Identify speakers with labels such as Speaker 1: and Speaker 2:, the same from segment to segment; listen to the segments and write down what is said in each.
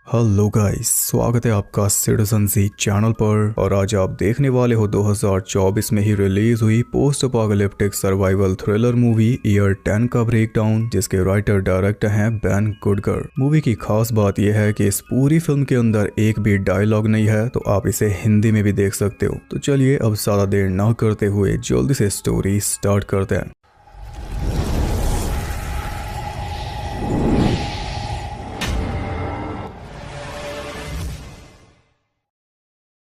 Speaker 1: Hello guys, स्वागत है आपका सिटीजन जी चैनल पर। और आज आप देखने वाले हो 2024 में ही रिलीज हुई post apocalyptic survival thriller movie year 10 का ब्रेकडाउन, जिसके राइटर डायरेक्टर हैं बेन गुडगर। मूवी की खास बात यह है कि इस पूरी फिल्म के अंदर एक भी डायलॉग नहीं है, तो आप इसे हिंदी में भी देख सकते हो। तो चलिए अब ज्यादा देर ना करते हुए जल्दी से स्टोरी स्टार्ट करते हैं।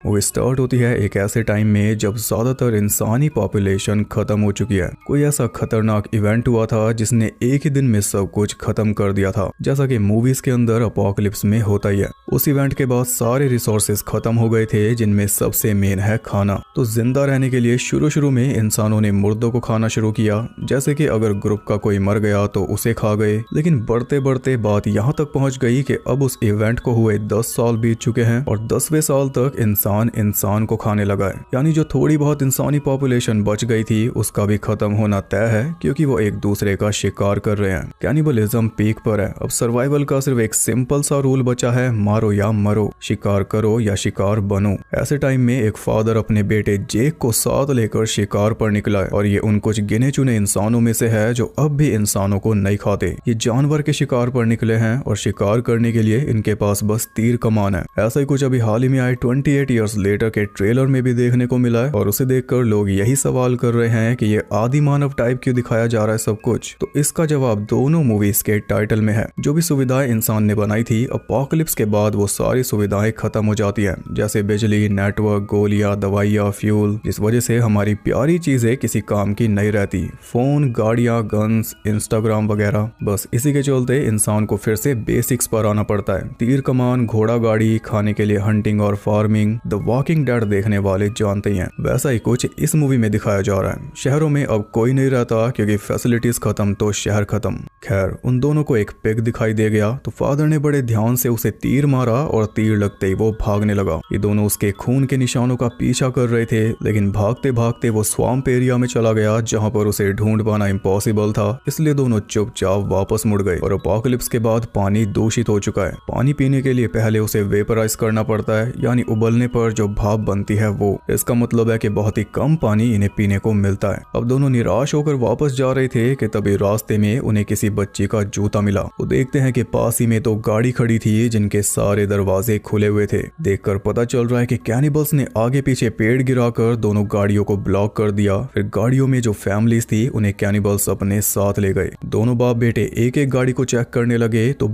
Speaker 1: वो स्टार्ट होती है एक ऐसे टाइम में जब ज्यादातर इंसानी पॉपुलेशन खत्म हो चुकी है। कोई ऐसा खतरनाक इवेंट हुआ था जिसने एक ही दिन में सब कुछ खत्म कर दिया था, जैसा कि मूवीज के अंदर अपोकलिप्स में होता ही है। उस इवेंट के बाद सारे रिसोर्सेज खत्म हो गए थे, जिनमें सबसे मेन है खाना। तो जिंदा रहने के लिए शुरू में इंसानों ने मुर्दों को खाना शुरू किया, जैसे कि अगर ग्रुप का कोई मर गया तो उसे खा गए। लेकिन बढ़ते बढ़ते बात यहाँ तक पहुंच गई कि अब उस इवेंट को हुए 10 साल बीत चुके हैं और 10वें साल तक इंसान को खाने लगा है। यानी जो थोड़ी बहुत इंसानी पॉपुलेशन बच गई थी उसका भी खत्म होना तय है, क्योंकि वो एक दूसरे का शिकार कर रहे हैं। कैनिबलिज्म पीक पर है। अब सर्वाइवल का सिर्फ एक सिंपल सा रूल बचा है, मारो या मरो, शिकार करो या शिकार बनो। ऐसे टाइम में एक फादर अपने बेटे जेक को साथ लेकर शिकार पर निकला है, और ये उन कुछ गिने चुने इंसानों में से है जो अब भी इंसानों को नहीं खाते। ये जानवर के शिकार पर निकले हैं और शिकार करने के लिए इनके पास बस तीर कमान है। ऐसा ही कुछ अभी हाल ही में आए 28 ईयर्स लेटर के ट्रेलर में भी देखने को मिला है, और उसे देखकर लोग यही सवाल कर रहे हैं कि ये आदि मानव टाइप क्यों दिखाया जा रहा है सब कुछ। तो इसका जवाब दोनों मूवीज के टाइटल में है। जो भी सुविधाएं इंसान ने बनाई थी, अपोकलिप्स के बाद वो सारी सुविधाएं खत्म हो जाती हैं, जैसे बिजली, नेटवर्क, गोलियां, दवाइयां, फ्यूल, जिस वजह से हमारी प्यारी चीजें किसी काम की नहीं रहती। फोन, गाड़ियां, गन्स, इंस्टाग्राम वगैरह। बस इसी के चलते इंसान को फिर से बेसिक्स पर आना पड़ता है। तीर कमान, घोड़ा गाड़ी, खाने के लिए हंटिंग और फार्मिंग। द वॉकिंग डेड देखने वाले जानते हैं, वैसा ही कुछ इस मूवी में दिखाया जा रहा है। शहरों में अब कोई नहीं रहता, क्योंकि फैसिलिटीज खत्म तो शहर खत्म। खैर, उन दोनों को एक पिग दिखाई दे गया, तो फादर ने बड़े ध्यान से उसे तीर मारा और तीर लगते ही वो भागने लगा। ये दोनों उसके खून के निशानों का पीछा कर रहे थे, लेकिन भागते भागते वो स्वैम्प एरिया में चला गया, जहां पर उसे ढूंढ पाना इम्पॉसिबल था। इसलिए दोनों चुपचाप वापस मुड़ गए। और अपोकलिप्स के बाद पानी दूषित हो चुका है। पानी पीने के लिए पहले उसे वेपराइज करना पड़ता है, यानी उबलने पर जो भाप बनती है वो। इसका मतलब है कि बहुत ही कम पानी इन्हें पीने को मिलता है। अब दोनों निराश होकर वापस जा रहे थे कि तभी रास्ते में उन्हें किसी बच्ची का जूता मिला। वो देखते हैं कि पास ही में तो गाड़ी खड़ी थी, जिनके सारे दरवाजे खुले हुए थे। देखकर पता चल रहा है कि कैनिबल्स ने आगे पीछे पेड़ गिराकर दोनों गाड़ियों को ब्लॉक कर दिया। फिर गाड़ियों में जो फैमिलीज थी उन्हें कैनिबल्स अपने साथ ले गए। दोनों बाप बेटे एक एक गाड़ी को चेक करने लगे, तो